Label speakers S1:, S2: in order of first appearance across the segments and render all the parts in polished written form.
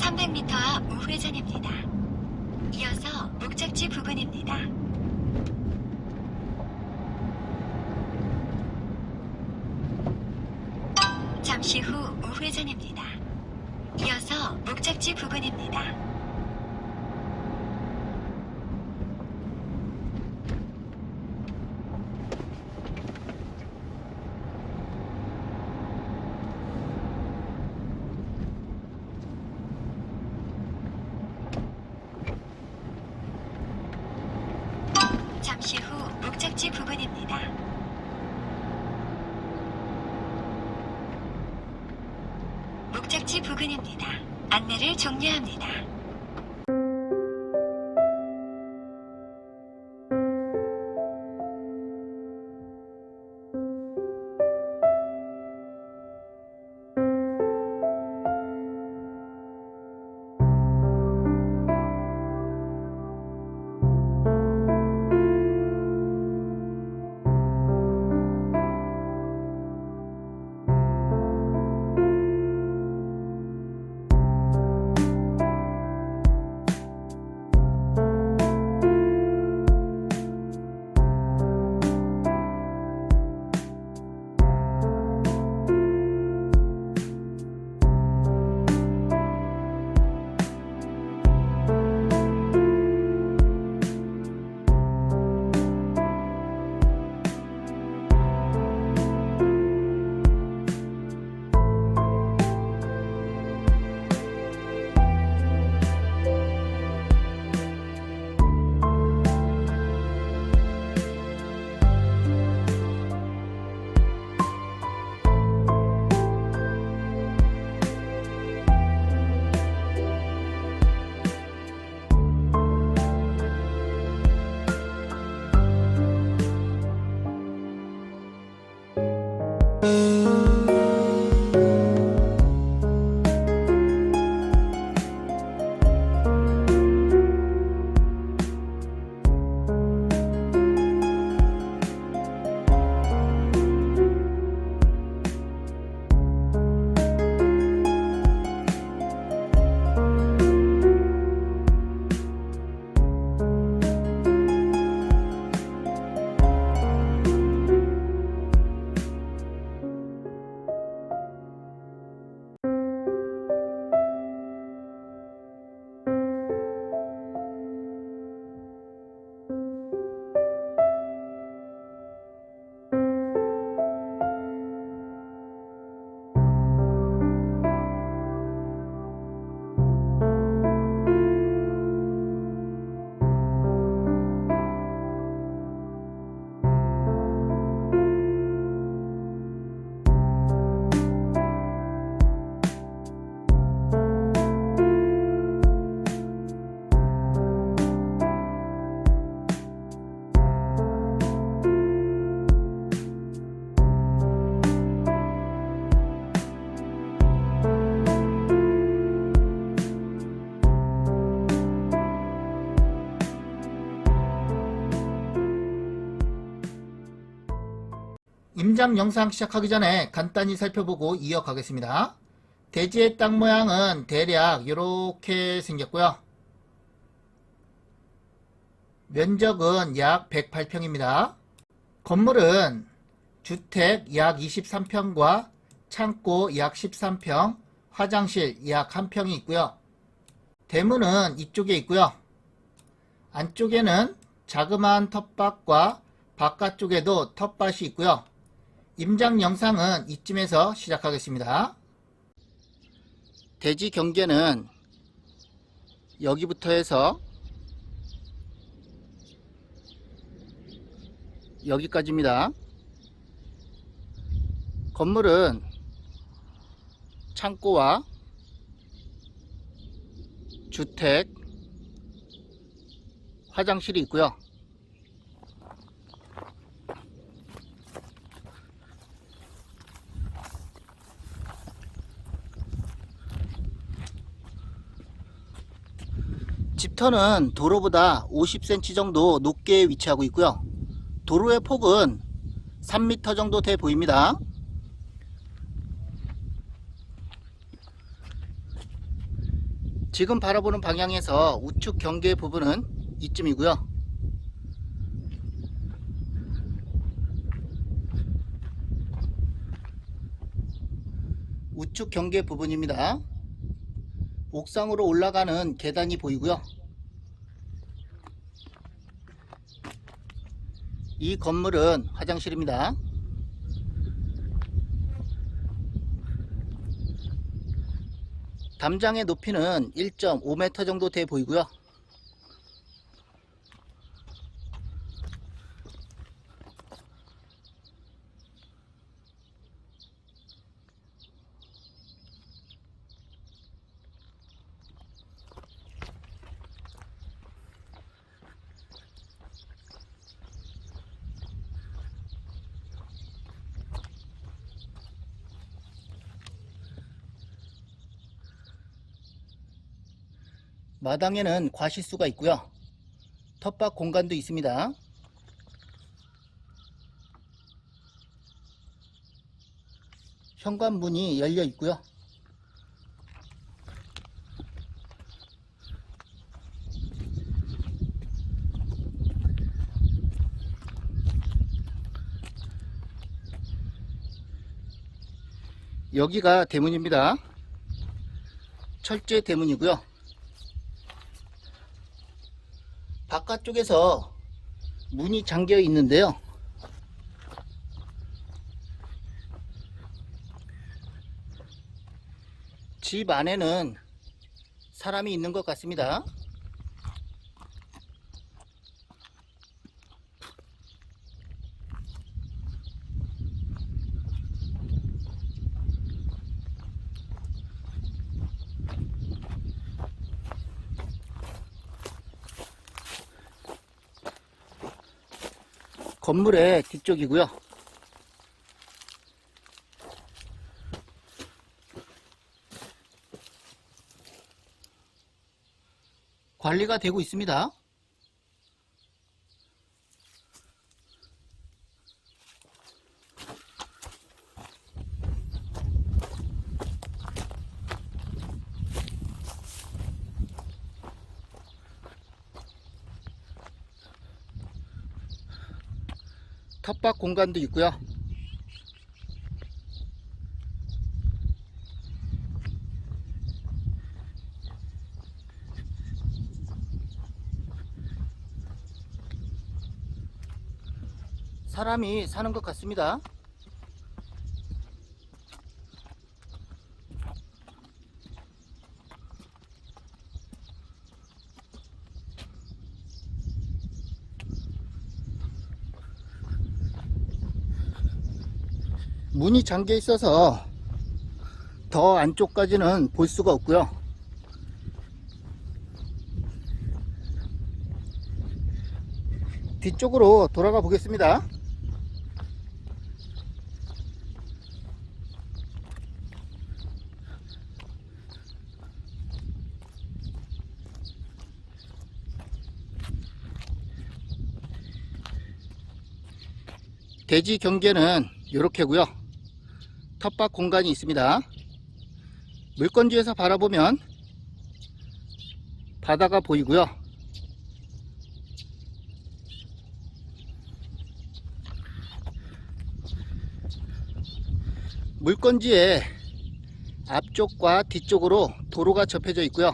S1: 300m 앞 우회전입니다. 이어서 목적지 부근입니다. 잠시 후 우회전입니다. 이어서 목적지 부근입니다. 잠시 후 목적지 부근입니다. 목적지 부근입니다. 안내를 종료합니다.
S2: 임장 영상 시작하기 전에 간단히 살펴보고 이어가겠습니다. 대지의 땅 모양은 대략 이렇게 생겼고요. 면적은 약 108평입니다. 건물은 주택 약 23평과 창고 약 13평, 화장실 약 1평이 있고요. 대문은 이쪽에 있고요. 안쪽에는 자그마한 텃밭과 바깥쪽에도 텃밭이 있고요. 임장 영상은 이쯤에서 시작하겠습니다. 대지 경계는 여기부터 해서 여기까지입니다. 건물은 창고와 주택, 화장실이 있고요. 집터는 도로보다 50cm 정도 높게 위치하고 있고요. 도로의 폭은 3m 정도 돼 보입니다. 지금 바라보는 방향에서 우측 경계 부분은 이쯤이고요. 우측 경계 부분입니다. 옥상으로 올라가는 계단이 보이고요. 이 건물은 화장실입니다. 담장의 높이는 1.5m 정도 돼 보이고요. 마당에는 과실수가 있고요. 텃밭 공간도 있습니다. 현관문이 열려 있고요. 여기가 대문입니다. 철제 대문이고요. 바깥쪽에서 문이 잠겨 있는데요. 집 안에는 사람이 있는 것 같습니다. 건물의 뒤쪽이고요. 관리가 되고 있습니다. 텃밭 공간도 있고요. 사람이 사는 것 같습니다. 문이 잠겨 있어서 더 안쪽까지는 볼 수가 없고요. 뒤쪽으로 돌아가 보겠습니다. 대지 경계는 이렇게고요. 텃밭 공간이 있습니다. 물건지에서 바라보면 바다가 보이고요. 물건지의 앞쪽과 뒤쪽으로 도로가 접혀져 있고요.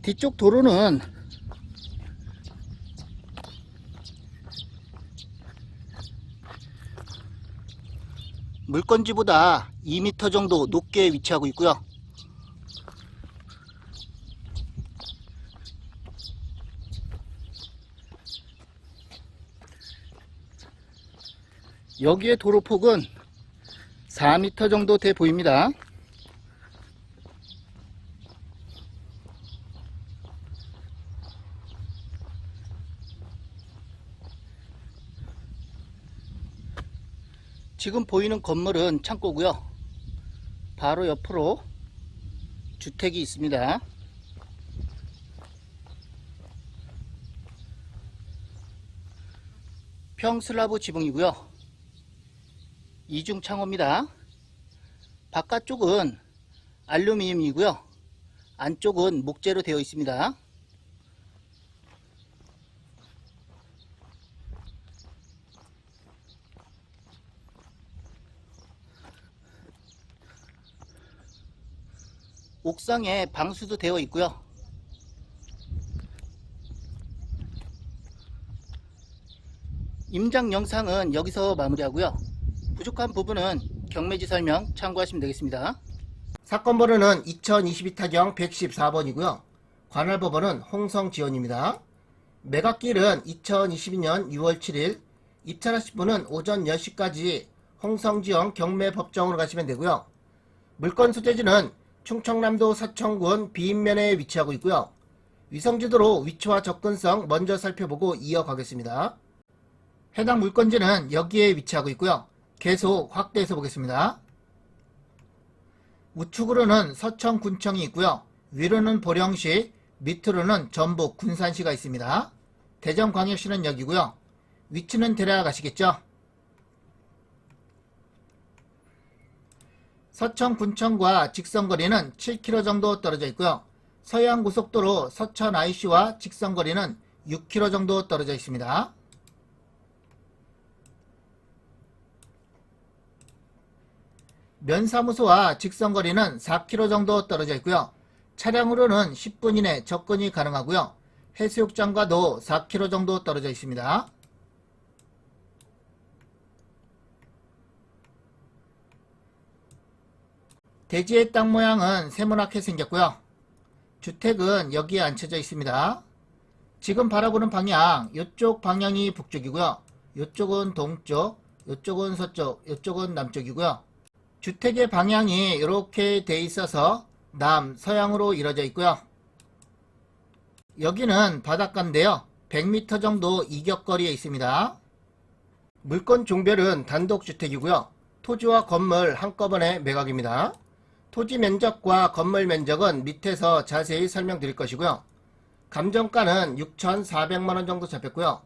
S2: 뒤쪽 도로는 물건지보다 2m 정도 높게 위치하고 있고요. 여기에 도로폭은 4m 정도 돼 보입니다. 지금 보이는 건물은 창고고요. 바로 옆으로 주택이 있습니다. 평슬라브 지붕이고요. 이중 창호입니다. 바깥쪽은 알루미늄이고요. 안쪽은 목재로 되어 있습니다. 옥상에 방수도 되어 있고요. 임장 영상은 여기서 마무리하고요. 부족한 부분은 경매지 설명 참고하시면 되겠습니다. 사건 번호는 2022 타경 114번이고요. 관할 법원은 홍성지원입니다. 매각기일은 2022년 6월 7일, 입찰하실 분은 오전 10시까지 홍성지원 경매법정으로 가시면 되고요. 물건 소재지는 충청남도 서천군 비인면에 위치하고 있고요. 위성지도로 위치와 접근성 먼저 살펴보고 이어가겠습니다. 해당 물건지는 여기에 위치하고 있고요. 계속 확대해서 보겠습니다. 우측으로는 서천군청이 있고요. 위로는 보령시, 밑으로는 전북 군산시가 있습니다. 대전광역시는 여기고요. 위치는 대략 아시겠죠? 서천군청과 직선거리는 7km 정도 떨어져 있고요. 서해안고속도로 서천 IC와 직선거리는 6km 정도 떨어져 있습니다. 면사무소와 직선거리는 4km 정도 떨어져 있고요. 차량으로는 10분 이내 접근이 가능하고요. 해수욕장과도 4km 정도 떨어져 있습니다. 대지의 땅 모양은 세모나게 생겼고요. 주택은 여기에 앉혀져 있습니다. 지금 바라보는 방향, 이쪽 방향이 북쪽이고요. 이쪽은 동쪽, 이쪽은 서쪽, 이쪽은 남쪽이고요. 주택의 방향이 이렇게 돼 있어서 남서양으로 이루어져 있고요. 여기는 바닷가인데요. 100m 정도 이격거리에 있습니다. 물건 종별은 단독주택이고요. 토지와 건물 한꺼번에 매각입니다. 토지 면적과 건물 면적은 밑에서 자세히 설명드릴 것이고요. 감정가는 6,400만원 정도 잡혔고요.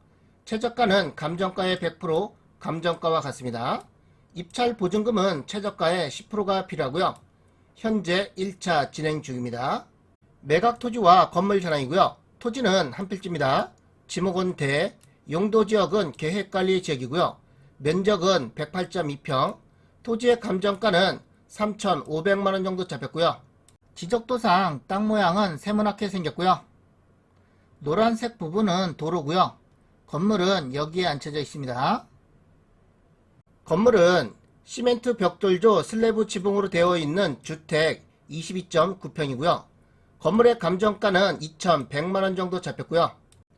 S2: 최저가는 감정가의 100%, 감정가와 같습니다. 입찰 보증금은 최저가의 10%가 필요하고요. 현재 1차 진행 중입니다. 매각 토지와 건물 현황이고요. 토지는 한 필지입니다. 지목은 대, 용도지역은 계획관리지역이고요. 면적은 108.2평, 토지의 감정가는 3,500만원 정도 잡혔고요. 지적도상 땅 모양은 세모나게 생겼고요. 노란색 부분은 도로고요. 건물은 여기에 앉혀져 있습니다. 건물은 시멘트 벽돌조 슬래브 지붕으로 되어 있는 주택 22.9평이고요. 건물의 감정가는 2,100만원 정도 잡혔고요.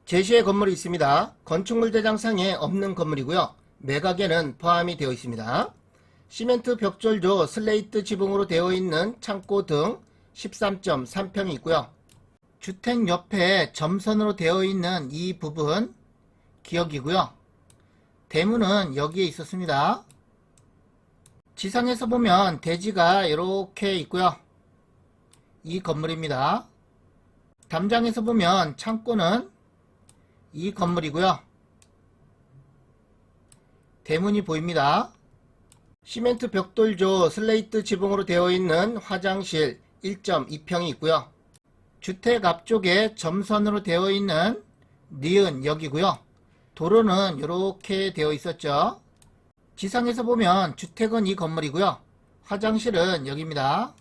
S2: 제시의 건물이 있습니다. 건축물 대장상에 없는 건물이고요. 매각에는 포함이 되어 있습니다. 시멘트 벽돌조 슬레이트 지붕으로 되어 있는 창고 등 13.3평이 있고요. 주택 옆에 점선으로 되어 있는 이 부분 기역이고요. 대문은 여기에 있었습니다. 지상에서 보면 대지가 이렇게 있고요. 이 건물입니다. 담장에서 보면 창고는 이 건물이고요. 대문이 보입니다. 시멘트 벽돌조 슬레이트 지붕으로 되어 있는 화장실 1.2평이 있고요. 주택 앞쪽에 점선으로 되어 있는 니은 여기고요. 도로는 이렇게 되어 있었죠. 지상에서 보면 주택은 이 건물이고요. 화장실은 여기입니다.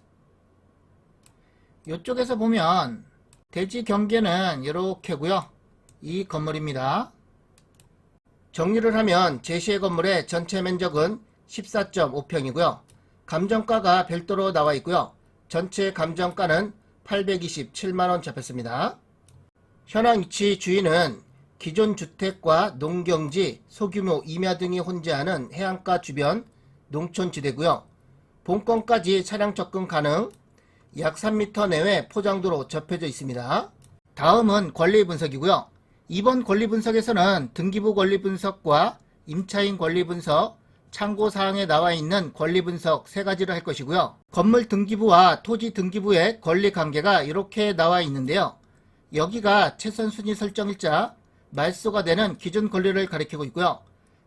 S2: 이쪽에서 보면 대지 경계는 이렇게고요. 이 건물입니다. 정리를 하면 제시의 건물의 전체 면적은 14.5평이고요. 감정가가 별도로 나와 있고요. 전체 감정가는 827만원 잡혔습니다. 현황 위치 주인은 기존 주택과 농경지, 소규모 임야 등이 혼재하는 해안가 주변 농촌지대고요. 본건까지 차량 접근 가능, 약 3m 내외 포장도로 접혀져 있습니다. 다음은 권리 분석이고요. 이번 권리 분석에서는 등기부 권리 분석과 임차인 권리 분석, 참고사항에 나와 있는 권리 분석 3가지를 할 것이고요. 건물 등기부와 토지 등기부의 권리 관계가 이렇게 나와 있는데요. 여기가 최선순위 설정일자, 말소가 되는 기준 권리를 가리키고 있고요.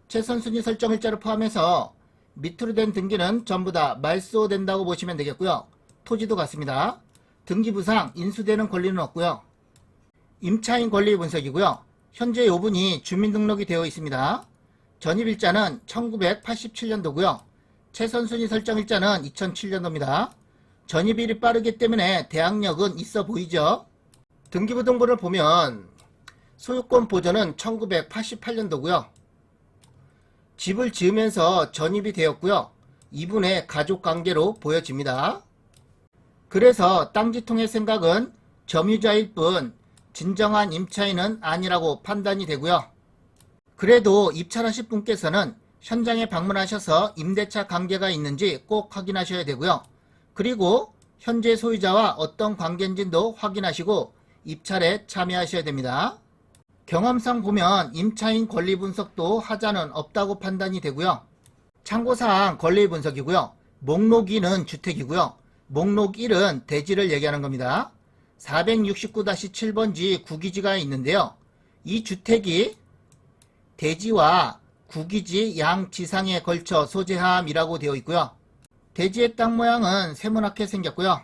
S2: 최선순위 설정일자를 포함해서 밑으로 된 등기는 전부 다 말소된다고 보시면 되겠고요. 토지도 같습니다. 등기부상 인수되는 권리는 없고요. 임차인 권리 분석이고요. 현재 요분이 주민등록이 되어 있습니다. 전입일자는 1987년도고요. 최선순위 설정일자는 2007년도입니다. 전입일이 빠르기 때문에 대항력은 있어 보이죠. 등기부 등본을 보면 소유권 보전은 1988년도고요. 집을 지으면서 전입이 되었고요. 이분의 가족관계로 보여집니다. 그래서 땅지통의 생각은 점유자일 뿐 진정한 임차인은 아니라고 판단이 되고요. 그래도 입찰하실 분께서는 현장에 방문하셔서 임대차 관계가 있는지 꼭 확인하셔야 되고요. 그리고 현재 소유자와 어떤 관계인지도 확인하시고 입찰에 참여하셔야 됩니다. 경험상 보면 임차인 권리 분석도 하자는 없다고 판단이 되고요. 참고사항 권리 분석이고요. 목록 2는 주택이고요. 목록 1은 대지를 얘기하는 겁니다. 469-7번지 구기지가 있는데요. 이 주택이 대지와 구기지 양지상에 걸쳐 소재함이라고 되어 있고요. 대지의 땅 모양은 세모나게 생겼고요.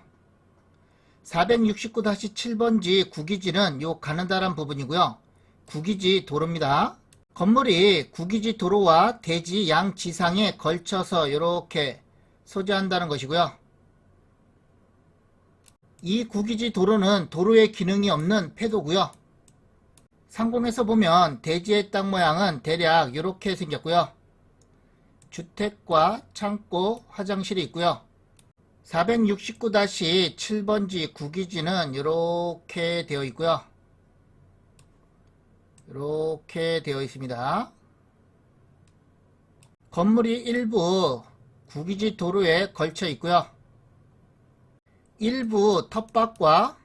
S2: 469-7번지 구기지는 요 가느다란 부분이고요. 구기지 도로입니다. 건물이 구기지 도로와 대지 양지상에 걸쳐서 이렇게 소재한다는 것이고요. 이 구기지 도로는 도로의 기능이 없는 폐도고요. 상공에서 보면 대지의 땅 모양은 대략 이렇게 생겼고요. 주택과 창고, 화장실이 있고요. 469-7번지 구기지는 이렇게 되어 있고요. 이렇게 되어 있습니다. 건물이 일부 구기지 도로에 걸쳐 있고요. 일부 텃밭과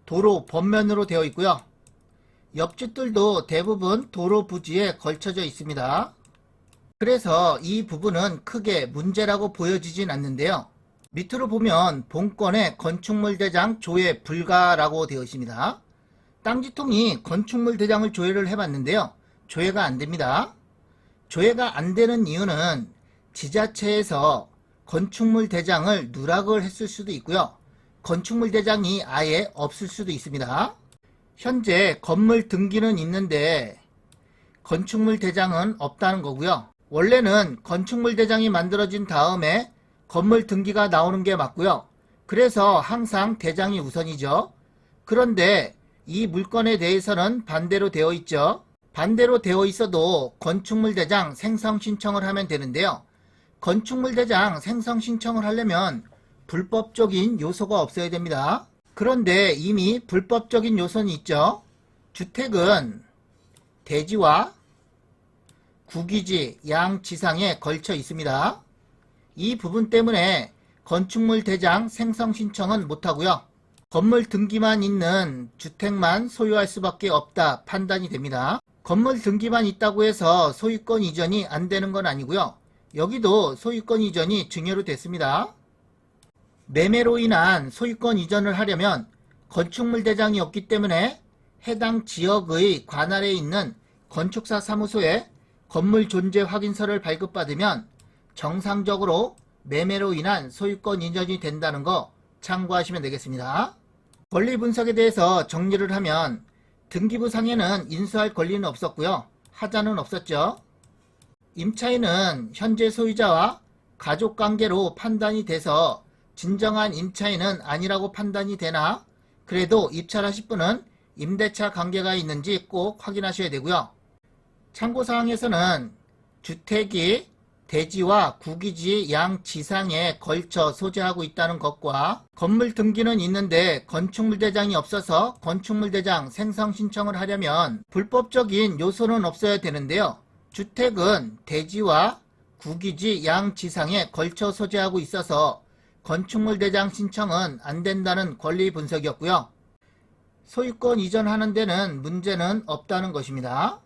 S2: 도로 범면으로 되어 있고요. 옆집들도 대부분 도로 부지에 걸쳐져 있습니다. 그래서 이 부분은 크게 문제라고 보여지진 않는데요. 밑으로 보면 본건에 건축물 대장 조회 불가라고 되어 있습니다. 땅지통이 건축물 대장을 조회를 해봤는데요. 조회가 안됩니다. 조회가 안되는 이유는 지자체에서 건축물 대장을 누락을 했을 수도 있고요. 건축물 대장이 아예 없을 수도 있습니다. 현재 건물 등기는 있는데 건축물 대장은 없다는 거고요. 원래는 건축물 대장이 만들어진 다음에 건물 등기가 나오는 게 맞고요. 그래서 항상 대장이 우선이죠. 그런데 이 물건에 대해서는 반대로 되어 있죠. 반대로 되어 있어도 건축물 대장 생성 신청을 하면 되는데요. 건축물 대장 생성 신청을 하려면 불법적인 요소가 없어야 됩니다. 그런데 이미 불법적인 요소는 있죠. 주택은 대지와 구기지 양지상에 걸쳐 있습니다. 이 부분 때문에 건축물 대장 생성 신청은 못하고요. 건물 등기만 있는 주택만 소유할 수밖에 없다 판단이 됩니다. 건물 등기만 있다고 해서 소유권 이전이 안 되는 건 아니고요. 여기도 소유권 이전이 증여로 됐습니다. 매매로 인한 소유권 이전을 하려면 건축물 대장이 없기 때문에 해당 지역의 관할에 있는 건축사 사무소에 건물 존재 확인서를 발급받으면 정상적으로 매매로 인한 소유권 이전이 된다는 거 참고하시면 되겠습니다. 권리 분석에 대해서 정리를 하면 등기부상에는 인수할 권리는 없었고요. 하자는 없었죠. 임차인은 현재 소유자와 가족관계로 판단이 돼서 진정한 임차인은 아니라고 판단이 되나 그래도 입찰하실 분은 임대차 관계가 있는지 꼭 확인하셔야 되고요. 참고사항에서는 주택이 대지와 구기지 양지상에 걸쳐 소재하고 있다는 것과 건물 등기는 있는데 건축물 대장이 없어서 건축물 대장 생성 신청을 하려면 불법적인 요소는 없어야 되는데요. 주택은 대지와 구기지 양지상에 걸쳐 소재하고 있어서 건축물 대장 신청은 안 된다는 권리 분석이었고요. 소유권 이전하는 데는 문제는 없다는 것입니다.